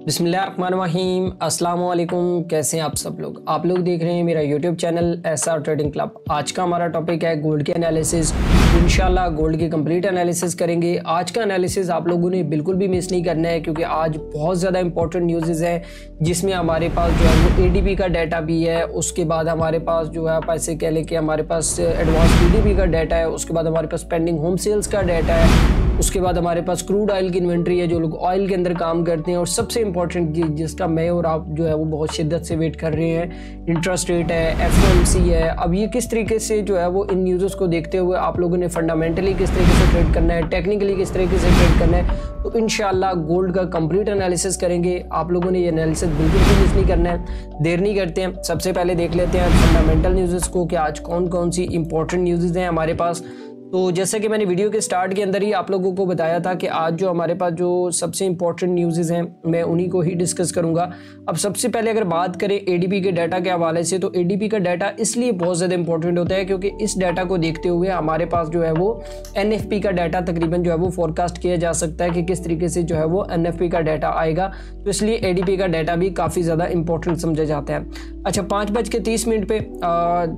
बिस्मिल्लाहिर्रहमानिर्रहीम, अस्सलाम वालेकुम। कैसे हैं आप सब लोग? आप लोग देख रहे हैं मेरा YouTube channel SR trading club. आज का हमारा टॉपिक है गोल्ड के एनालिसिस। इंशाल्लाह गोल्ड की कंप्लीट एनालिसिस करेंगे। आज का एनालिसिस आप लोगों ने बिल्कुल भी मिस नहीं करना है, क्योंकि आज बहुत ज़्यादा इंपॉर्टेंट न्यूज़ हैं, जिसमें हमारे पास जो है वो एडीपी का डाटा भी है। उसके बाद हमारे पास जो है आप ऐसे कह लें कि हमारे पास एडवांस पीडीपी का डाटा है। उसके बाद हमारे पास पेंडिंग होम सेल्स का डाटा है। उसके बाद हमारे पास क्रूड ऑयल की इन्वेंट्री है, जो लोग ऑयल के अंदर काम करते हैं। और सबसे इंपॉर्टेंट जिसका मैं और आप जो है वो बहुत शिद्दत से वेट कर रहे हैं, इंटरेस्ट रेट है, एफओएमसी है। अब ये किस तरीके से जो है वो इन न्यूज़ को देखते हुए आप लोगों ने फंडामेंटली किस तरीके से ट्रेड करना है, टेक्निकली किस तरीके से ट्रेड करना है, तो इंशाल्लाह गोल्ड का कंप्लीट एनालिसिस करेंगे। आप लोगों ने ये एनालिसिस बिल्कुल भी मिस नहीं करना है। देर नहीं करते हैं, सबसे पहले देख लेते हैं फंडामेंटल न्यूज़ को कि आज कौन कौन सी इंपॉर्टेंट न्यूज़ हैं हमारे पास। तो जैसे कि मैंने वीडियो के स्टार्ट के अंदर ही आप लोगों को बताया था कि आज जो हमारे पास जो सबसे इंपॉर्टेंट न्यूज़ हैं मैं उन्हीं को ही डिस्कस करूंगा। अब सबसे पहले अगर बात करें एडीपी के डाटा के हवाले से, तो एडीपी का डाटा इसलिए बहुत ज़्यादा इंपॉर्टेंट होता है क्योंकि इस डाटा को देखते हुए हमारे पास जो है वो एनएफपी का डाटा तकरीबन जो है वो फोरकास्ट किया जा सकता है कि किस तरीके से जो है वो एनएफपी का डाटा आएगा। तो इसलिए एडीपी का डाटा भी काफ़ी ज़्यादा इंपॉर्टेंट समझा जाता है। अच्छा, 5:30 पे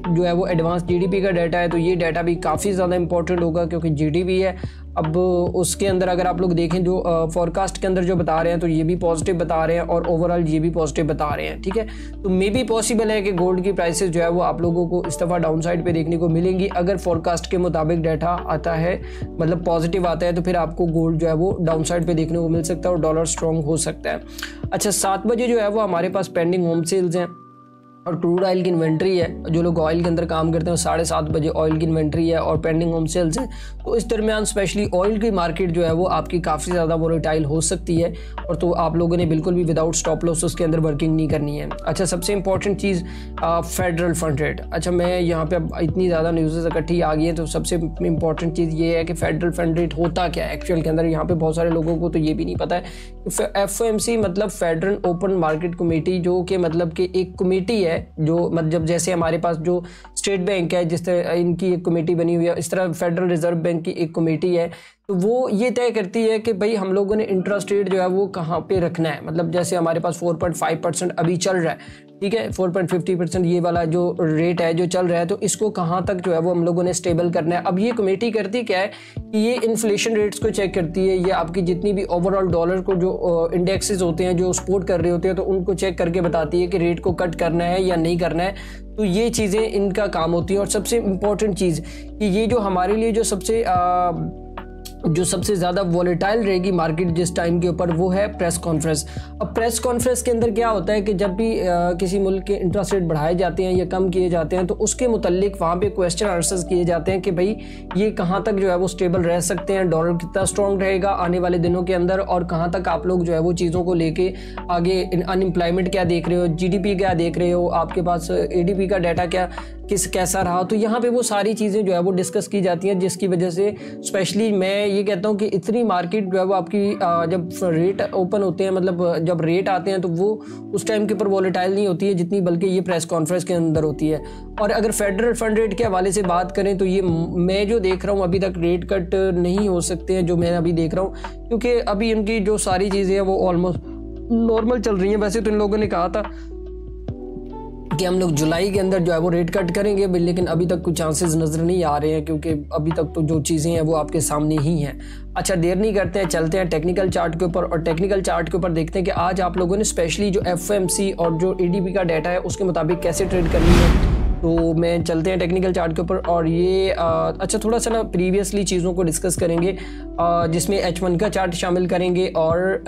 जो है वो एडवांस जीडीपी का डाटा है, तो ये डाटा भी काफ़ी ज़्यादा इंपॉर्टेंट होगा क्योंकि जीडीपी है। अब उसके अंदर अगर आप लोग देखें जो फोरकास्ट के अंदर जो बता रहे हैं, तो ये भी पॉजिटिव बता रहे हैं और ओवरऑल ये भी पॉजिटिव बता रहे हैं। ठीक है, तो मे भी पॉसिबल है कि गोल्ड की प्राइसेस जो है वो आप लोगों को इस दफ़ा डाउन साइड पे देखने को मिलेंगी। अगर फोरकास्ट के मुताबिक डाटा आता है, मतलब पॉजिटिव आता है, तो फिर आपको गोल्ड जो है वो डाउन साइड पे देखने को मिल सकता है और डॉलर स्ट्रॉन्ग हो सकता है। अच्छा, 7 बजे जो है वो हमारे पास पेंडिंग होम सेल्स हैं और क्रूड ऑयल की इन्वेंट्री है। जो लोग ऑयल के अंदर काम करते हैं 7:30 बजे ऑयल की इन्वेंट्री है और पेंडिंग होम सेल्स है। तो इस दरमियान स्पेशली ऑयल की मार्केट जो है वो आपकी काफ़ी ज़्यादा वोलेटाइल हो सकती है, और तो आप लोगों ने बिल्कुल भी विदाउट स्टॉप लॉस उसके अंदर वर्किंग नहीं करनी है। अच्छा, सबसे इंपॉर्टेंट चीज़ फेडरल फंड रेट। अच्छा, मैं यहाँ पे अब इतनी ज़्यादा न्यूज़ इकट्ठी आ गई है, तो सबसे इंपॉर्टेंट चीज़ ये है कि फेडरल फंड रेट होता क्या है एक्चुअल के अंदर। यहाँ पे बहुत सारे लोगों को तो ये भी नहीं पता है। एफओएमसी मतलब फेडरल ओपन मार्केट कमेटी, जो कि मतलब कि एक कमेटी है जो मतलब जैसे हमारे पास जो स्टेट बैंक है, जिस तरह इनकी एक कमेटी बनी हुई है, इस तरह फेडरल रिजर्व बैंक की एक कमेटी है। तो वो ये तय करती है कि भाई हम लोगों ने इंटरेस्ट रेट जो है वो कहाँ पे रखना है। मतलब जैसे हमारे पास 4.5% अभी चल रहा है, ठीक है, 4.50% ये वाला जो रेट है जो चल रहा है, तो इसको कहाँ तक जो है वो हम लोगों ने स्टेबल करना है। अब ये कमेटी करती क्या है कि ये इन्फ्लेशन रेट्स को चेक करती है, ये आपकी जितनी भी ओवरऑल डॉलर को जो इंडेक्सेस होते हैं जो सपोर्ट कर रहे होते हैं, तो उनको चेक करके बताती है कि रेट को कट करना है या नहीं करना है। तो ये चीज़ें इनका काम होती है। और सबसे इम्पोर्टेंट चीज़ कि ये जो हमारे लिए जो सबसे ज़्यादा वॉलेटाइल रहेगी मार्केट जिस टाइम के ऊपर, वो है प्रेस कॉन्फ्रेंस। अब प्रेस कॉन्फ्रेंस के अंदर क्या होता है कि जब भी किसी मुल्क के इंटरेस्ट रेट बढ़ाए जाते हैं या कम किए जाते हैं, तो उसके मुतल्लिक वहाँ पे क्वेश्चन आंसर्स किए जाते हैं कि भाई ये कहाँ तक जो है वो स्टेबल रह सकते हैं, डॉलर कितना स्ट्रॉन्ग रहेगा आने वाले दिनों के अंदर, और कहाँ तक आप लोग जो है वो चीज़ों को लेके आगे अनएम्प्लॉयमेंट क्या देख रहे हो, जीडीपी क्या देख रहे हो, आपके पास एडीपी का डाटा कैसा रहा। तो यहाँ पे वो सारी चीज़ें जो है वो डिस्कस की जाती हैं, जिसकी वजह से स्पेशली मैं ये कहता हूँ कि इतनी मार्केट जो है वो आपकी जब रेट ओपन होते हैं, मतलब जब रेट आते हैं, तो वो उस टाइम के ऊपर वॉलेटाइल नहीं होती है जितनी बल्कि ये प्रेस कॉन्फ्रेंस के अंदर होती है। और अगर फेडरल फंड रेट के हवाले से बात करें, तो ये मैं जो देख रहा हूँ अभी तक रेट कट नहीं हो सकते हैं जो मैं अभी देख रहा हूँ, क्योंकि अभी इनकी जो सारी चीज़ें हैं वो ऑलमोस्ट नॉर्मल चल रही हैं। वैसे तो इन लोगों ने कहा था कि हम लोग जुलाई के अंदर जो है वो रेट कट करेंगे, लेकिन अभी तक कुछ चांसेस नज़र नहीं आ रहे हैं, क्योंकि अभी तक तो जो चीज़ें हैं वो आपके सामने ही हैं। अच्छा, देर नहीं करते हैं, चलते हैं टेक्निकल चार्ट के ऊपर, और टेक्निकल चार्ट के ऊपर देखते हैं कि आज आप लोगों ने स्पेशली जो एफओएमसी और जो एडीपी का डाटा है उसके मुताबिक कैसे ट्रेड करनी है। तो मैं चलते हैं टेक्निकल चार्ट के ऊपर, और ये अच्छा थोड़ा सा ना प्रीवियसली चीज़ों को डिस्कस करेंगे, जिसमें H1 का चार्ट शामिल करेंगे और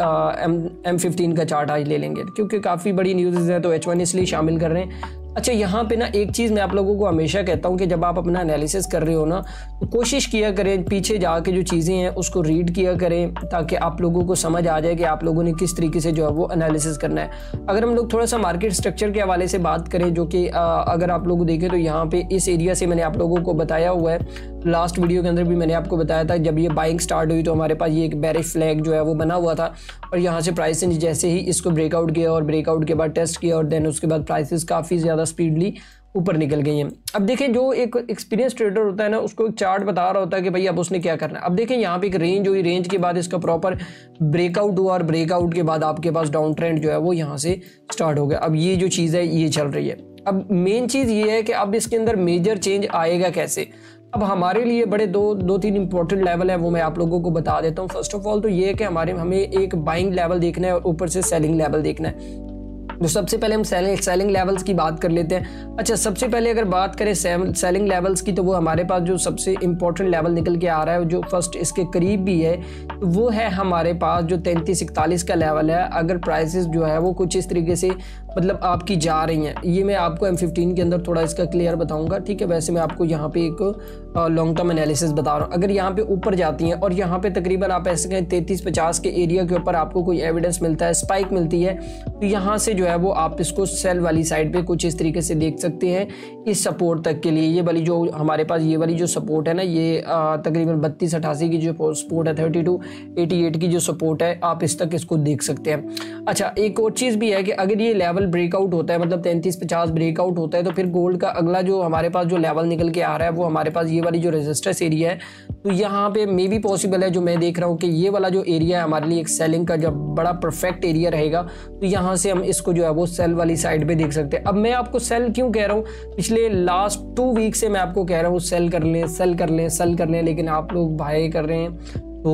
M15 का चार्ट आज ले लेंगे, क्योंकि काफ़ी बड़ी न्यूज़ है तो H1 इसलिए शामिल कर रहे हैं। अच्छा, यहाँ पे ना एक चीज़ मैं आप लोगों को हमेशा कहता हूँ कि जब आप अपना एनालिसिस कर रहे हो ना, तो कोशिश किया करें पीछे जाके जो चीज़ें हैं उसको रीड किया करें, ताकि आप लोगों को समझ आ जाए कि आप लोगों ने किस तरीके से जो है वो एनालिसिस करना है। अगर हम लोग थोड़ा सा मार्केट स्ट्रक्चर के हवाले से बात करें, जो कि अगर आप लोग देखें तो यहाँ पे इस एरिया से मैंने आप लोगों को बताया हुआ है, लास्ट वीडियो के अंदर भी मैंने आपको बताया था, जब ये बाइंग स्टार्ट हुई तो हमारे पास ये एक बेरिश फ्लैग जो है वो बना हुआ था, और यहाँ से प्राइस ने जैसे ही इसको ब्रेकआउट किया और ब्रेकआउट के बाद टेस्ट किया, और देन उसके बाद प्राइसेस काफ़ी ज़्यादा स्पीडली ऊपर निकल गई हैं। अब देखें जो एक एक्सपीरियंस ट्रेडर होता है ना, उसको एक चार्ट बता रहा होता है कि भाई अब उसने क्या करना है। अब देखें यहाँ पे एक रेंज हुई, रेंज के बाद इसका प्रॉपर ब्रेकआउट हुआ और ब्रेकआउट के बाद आपके पास डाउन ट्रेंड जो है वो यहाँ से स्टार्ट हो गया। अब ये जो चीज़ है ये चल रही है। अब मेन चीज़ ये है कि अब इसके अंदर मेजर चेंज आएगा कैसे। अब हमारे लिए बड़े दो तीन इंपॉर्टेंट लेवल है, वो मैं आप लोगों को बता देता हूँ। फर्स्ट ऑफ ऑल तो ये है कि हमें एक बाइंग लेवल देखना है और ऊपर से सेलिंग लेवल देखना है। तो सबसे पहले हम सेलिंग लेवल्स की बात कर लेते हैं। अच्छा, सबसे पहले अगर बात करें सेलिंग लेवल्स की, तो वो हमारे पास जो सबसे इंपॉर्टेंट लेवल निकल के आ रहा है, जो फर्स्ट इसके करीब भी है, तो वो है हमारे पास जो 3341 का लेवल है। अगर प्राइसेस जो है वो कुछ इस तरीके से मतलब आपकी जा रही हैं, ये मैं आपको M15 के अंदर थोड़ा इसका क्लियर बताऊंगा, ठीक है। वैसे मैं आपको यहाँ पे एक लॉन्ग टर्म एनालिसिस बता रहा हूँ। अगर यहाँ पे ऊपर जाती हैं और यहाँ पे तकरीबन आप ऐसे कहें 3350 के एरिया के ऊपर आपको कोई एविडेंस मिलता है, स्पाइक मिलती है, तो यहाँ से जो है वो आप इसको सेल वाली साइड पे कुछ इस तरीके से देख सकते हैं इस सपोर्ट तक के लिए। ये वाली जो हमारे पास ये वाली जो सपोर्ट है ना, ये तकरीबन 3288 की जो सपोर्ट है, 3288 की जो सपोर्ट है, आप इस तक इसको देख सकते हैं। अच्छा, एक और चीज़ भी है कि अगर ये लेवल ब्रेकआउट होता है, मतलब 3350 ब्रेकआउट होता है, तो फिर गोल्ड का अगला जो हमारे पास जो लेवल निकल के आ रहा है वो हमारे पास ये वाली जो रेजिस्टेंस एरिया है, तो यहाँ पे मे भी पॉसिबल है, जो मैं देख रहा हूँ कि ये वाला जो एरिया है हमारे लिए एक सेलिंग का जब बड़ा परफेक्ट एरिया रहेगा, तो यहाँ से हम इसको जो है वो सेल वाली साइड पे देख सकते हैं। अब मैं आपको सेल क्यों कह रहा हूँ, पिछले लास्ट 2 वीक से मैं आपको कह रहा हूँ सेल कर लें, सेल कर लें, सेल कर लें, लेकिन आप लोग बाय कर रहे हैं, तो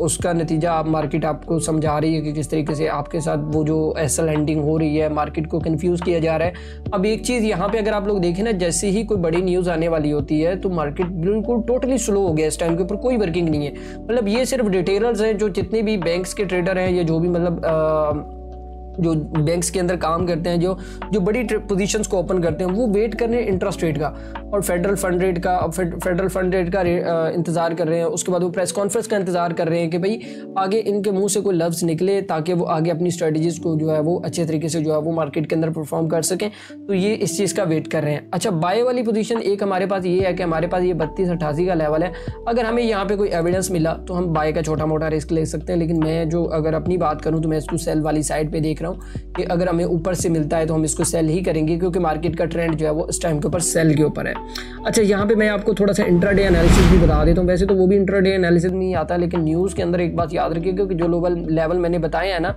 उसका नतीजा आप मार्केट आपको समझा रही है कि किस तरीके से आपके साथ वो जो एसल हैंडिंग हो रही है, मार्केट को कंफ्यूज किया जा रहा है। अब एक चीज़ यहाँ पे अगर आप लोग देखें ना, जैसे ही कोई बड़ी न्यूज़ आने वाली होती है तो मार्केट बिल्कुल टोटली स्लो हो गया। इस टाइम के ऊपर कोई वर्किंग नहीं है। मतलब ये सिर्फ डिटेलर्स हैं, जो जितने भी बैंक्स के ट्रेडर हैं या जो भी मतलब जो बैंक्स के अंदर काम करते हैं, जो बड़ी पोजीशंस को ओपन करते हैं, वो वेट कर रहे हैं इंटरेस्ट रेट का और फेडरल फंड रेट का इंतजार कर रहे हैं। उसके बाद वो प्रेस कॉन्फ्रेंस का इंतजार कर रहे हैं कि भाई आगे इनके मुंह से कोई लफ्ज़ निकले, ताकि वो आगे अपनी स्ट्रेटजीज को जो है वो अच्छे तरीके से जो है वो मार्केट के अंदर परफॉर्म कर सकें। तो ये इस चीज़ का वेट कर रहे हैं। अच्छा, बाय वाली पोजीशन एक हमारे पास ये है कि हमारे पास ये 3288 का लेवल है। अगर हमें यहाँ पे कोई एविडेंस मिला तो हम बाय का छोटा मोटा रिस्क ले सकते हैं, लेकिन मैं जो अगर अपनी बात करूँ तो मैं इसको सेल वाली साइड पे देख रहा हूँ कि अगर हमें ऊपर से मिलता है तो हम इसको सेल ही करेंगे, क्योंकि मार्केट का ट्रेंड जो है वो इस टाइम के ऊपर सेल के ऊपर है। अच्छा, यहाँ पे मैं आपको थोड़ा सा इंट्राडे एनालिसिस भी बता देता हूँ। वैसे तो वो भी इंट्राडे एनालिसिस नहीं आता, लेकिन न्यूज़ के अंदर एक बात याद रखिए, क्योंकि जो लेवल मैंने बताया है ना,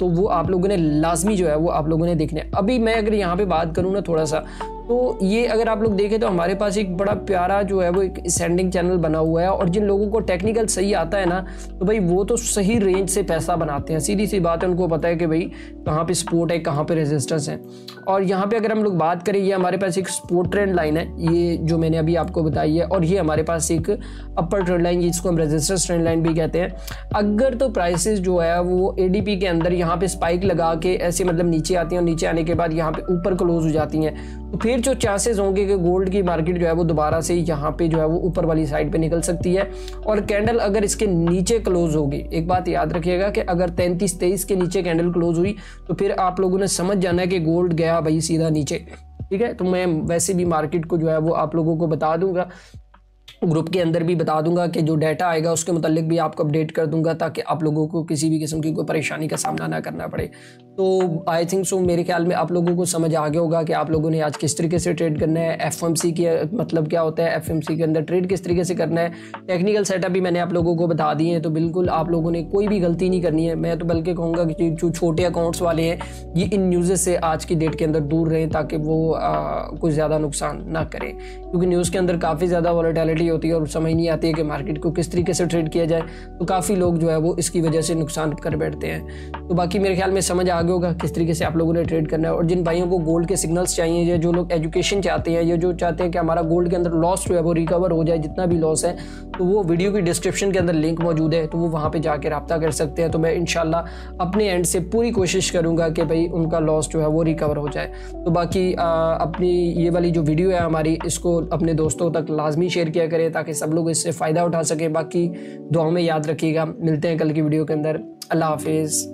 तो वो आप लोगों ने लाजमी जो है वो आप लोगों ने देखने। अभी मैं अगर यहाँ पे बात करूँ ना थोड़ा सा, तो ये अगर आप लोग देखें तो हमारे पास एक बड़ा प्यारा जो है वो एक असेंडिंग चैनल बना हुआ है, और जिन लोगों को टेक्निकल सही आता है ना, तो भाई वो तो सही रेंज से पैसा बनाते हैं। सीधी सी बात है, उनको पता है कि भाई कहाँ पे सपोर्ट है, कहाँ पे रेजिस्टेंस है। और यहाँ पे अगर हम लोग बात करें, ये हमारे पास एक सपोर्ट ट्रेंड लाइन है, ये जो मैंने अभी आपको बताई है, और ये हमारे पास एक अपर ट्रेंड लाइन, जिसको हम रेजिस्टेंस ट्रेंड लाइन भी कहते हैं। अगर तो प्राइसेस जो है वो ADP के अंदर यहाँ पे स्पाइक लगा के ऐसे मतलब नीचे आती हैं, और नीचे आने के बाद यहाँ पे ऊपर क्लोज हो जाती हैं, तो फिर जो चांसेस होंगे कि गोल्ड की मार्केट जो है वो दोबारा से यहाँ पे जो है वो ऊपर वाली साइड पे निकल सकती है। और कैंडल अगर इसके नीचे क्लोज होगी, एक बात याद रखिएगा कि अगर 33-23 के नीचे कैंडल क्लोज हुई तो फिर आप लोगों ने समझ जाना है कि गोल्ड गया भाई सीधा नीचे, ठीक है। तो मैं वैसे भी मार्केट को जो है वो आप लोगों को बता दूंगा, ग्रुप के अंदर भी बता दूंगा कि जो डाटा आएगा उसके मुतालिक भी आपको अपडेट कर दूंगा, ताकि आप लोगों को किसी भी किस्म की कोई परेशानी का सामना ना करना पड़े। तो आई थिंक सो, मेरे ख्याल में आप लोगों को समझ आ गया होगा कि आप लोगों ने आज किस तरीके से ट्रेड करना है, FOMC के मतलब क्या होता है, FOMC के अंदर ट्रेड किस तरीके से करना है, टेक्निकल सेटअप भी मैंने आप लोगों को बता दिए हैं। तो बिल्कुल आप लोगों ने कोई भी गलती नहीं करनी है। मैं तो बल्कि कहूँगा कि जो छोटे अकाउंट्स वाले हैं, ये इन न्यूज़ से आज की डेट के अंदर दूर रहें, ताकि वो कुछ ज़्यादा नुकसान ना करें, क्योंकि न्यूज़ के अंदर काफ़ी ज़्यादा वॉलेटिलिटी होती है और समझ नहीं आती है कि मार्केट को किस तरीके से ट्रेड किया जाए। तो काफ़ी लोग जो है वो इसकी वजह से नुकसान कर बैठते हैं। तो बाकी मेरे ख्याल में समझ आ गया होगा किस तरीके से आप लोगों ने ट्रेड करना है। और जिन भाइयों को गोल्ड के सिग्नल्स चाहिए, या जो लोग एजुकेशन चाहते हैं, या जो चाहते हैं कि हमारा गोल्ड के अंदर लॉस जो है वो रिकवर हो जाए, जितना भी लॉस है, तो वो वीडियो की डिस्क्रिप्शन के अंदर लिंक मौजूद है, तो वो वहाँ पर जाकर रब्ता कर सकते हैं। तो मैं इंशाल्लाह अपने एंड से पूरी कोशिश करूँगा कि भाई उनका लॉस जो है वो रिकवर हो जाए। तो बाकी अपनी ये वाली जो वीडियो है हमारी, इसको अपने दोस्तों तक लाजमी शेयर किया करें, ताकि सब लोग इससे फ़ायदा उठा सके। बाकी दुआओं में याद रखिएगा। मिलते हैं कल की वीडियो के अंदर। अल्लाह हाफिज़।